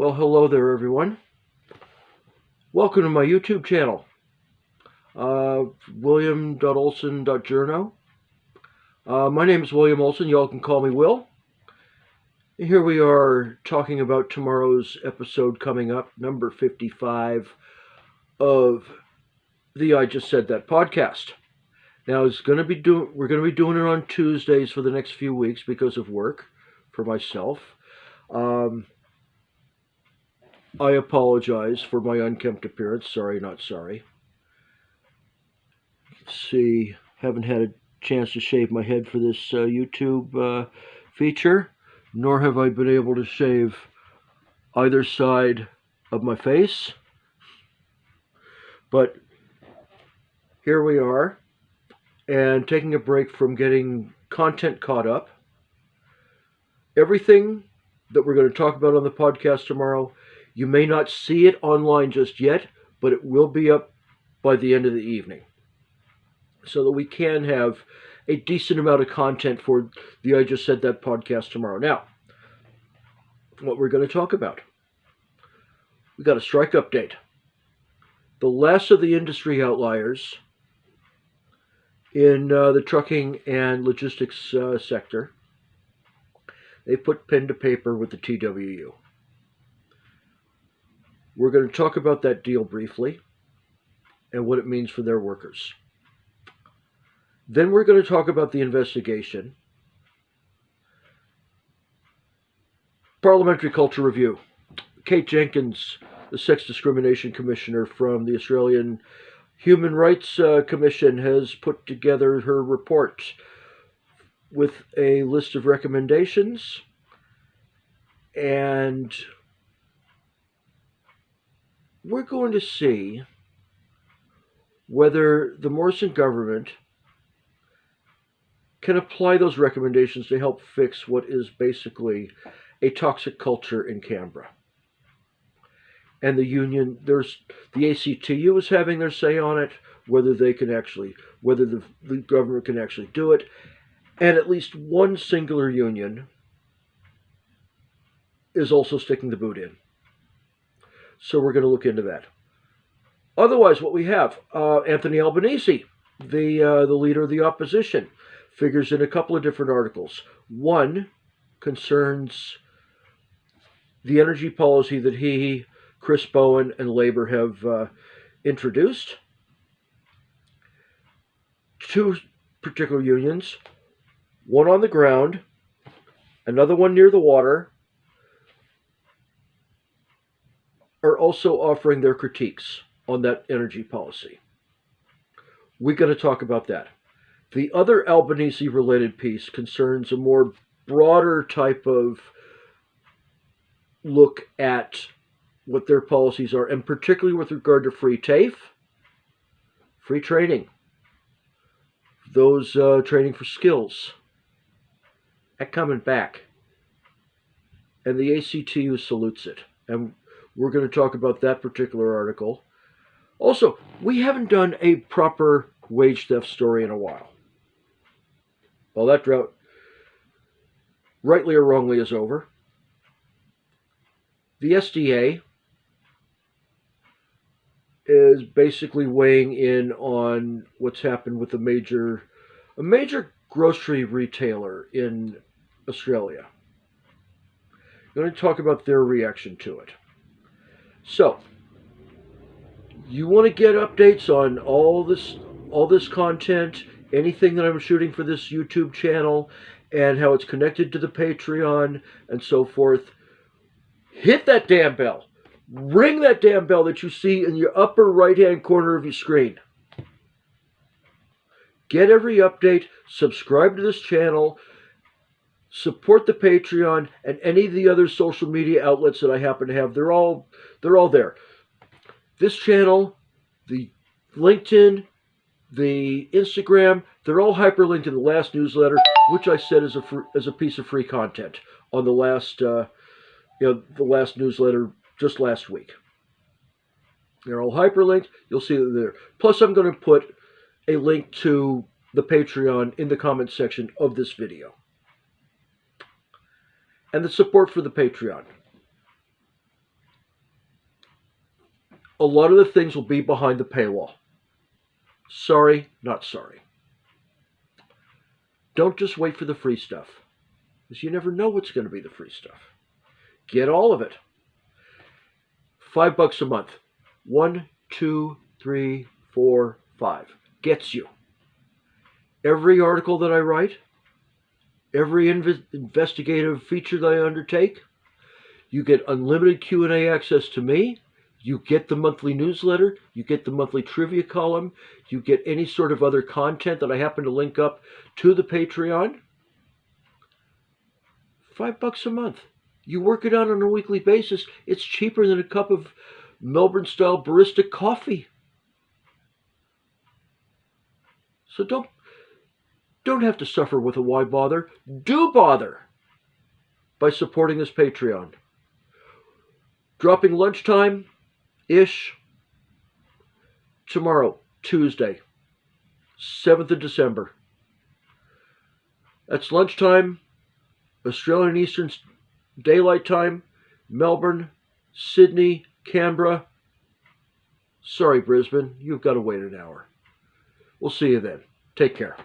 Well, hello there, everyone. Welcome to my YouTube channel, william.olson.journo. My name is William Olson. You all can call me Will. And here we are talking about tomorrow's episode coming up, number 55 of the I Just Said That podcast. Now, we're going to be doing it on Tuesdays for the next few weeks because of work for myself. I apologize for my unkempt appearance. Sorry, not sorry. See, haven't had a chance to shave my head for this YouTube feature, nor have I been able to shave either side of my face. But here we are, and taking a break from getting content caught up. Everything that we're going to talk about on the podcast tomorrow, you may not see it online just yet, but it will be up by the end of the evening, so that we can have a decent amount of content for the I Just Said That podcast tomorrow. Now, what we're going to talk about. We got a strike update. The last of the industry outliers in the trucking and logistics sector, they put pen to paper with the TWU. We're going to talk about that deal briefly and what it means for their workers. Then we're going to talk about the investigation. Parliamentary Culture Review. Kate Jenkins, the Sex Discrimination Commissioner from the Australian Human Rights Commission, has put together her report with a list of recommendations, and we're going to see whether the Morrison government can apply those recommendations to help fix what is basically a toxic culture in Canberra. And the union, the ACTU is having their say on it, whether the government can actually do it. And at least one singular union is also sticking the boot in. So we're going to look into that. Otherwise, what we have, Anthony Albanese, the leader of the opposition, figures in a couple of different articles. One concerns the energy policy that he, Chris Bowen, and Labour have introduced. Two particular unions, one on the ground, another one near the water, are also offering their critiques on that energy policy. We're going to talk about that. The other Albanese-related piece concerns a more broader type of look at what their policies are, and particularly with regard to free TAFE, free training, those training for skills, that coming back. And the ACTU salutes it. And we're going to talk about that particular article. Also, we haven't done a proper wage theft story in a while. Well, that drought, rightly or wrongly, is over. The SDA is basically weighing in on what's happened with a major grocery retailer in Australia. I'm going to talk about their reaction to it. So, you want to get updates on all this content, anything that I'm shooting for this YouTube channel, and how it's connected to the Patreon and so forth, hit that damn bell. Ring that damn bell that you see in your upper right-hand corner of your screen. Get every update, subscribe to this channel, support the Patreon, and any of the other social media outlets that I happen to have. They're all there. This channel, the LinkedIn, the Instagram, they're all hyperlinked in the last newsletter, which I said is a piece of free content on the last newsletter just last week. They're all hyperlinked. You'll see them there. Plus, I'm going to put a link to the Patreon in the comments section of this video. And the support for the Patreon. a lot of the things will be behind the paywall. Sorry, not sorry. Don't just wait for the free stuff, because you never know what's going to be the free stuff. Get all of it. $5 a month. 1, 2, 3, 4, 5. Gets you every article that I write, every investigative feature that I undertake. You get unlimited Q&A access to me. You get the monthly newsletter. You get the monthly trivia column. You get any sort of other content that I happen to link up to the Patreon. $5 a month. You work it out on a weekly basis. It's cheaper than a cup of Melbourne-style barista coffee. So don't have to suffer with a why bother. Do bother by supporting this Patreon. Dropping lunchtime-ish tomorrow, Tuesday, 7th of December. That's lunchtime, Australian Eastern Daylight Time, Melbourne, Sydney, Canberra. Sorry, Brisbane, you've got to wait an hour. We'll see you then. Take care.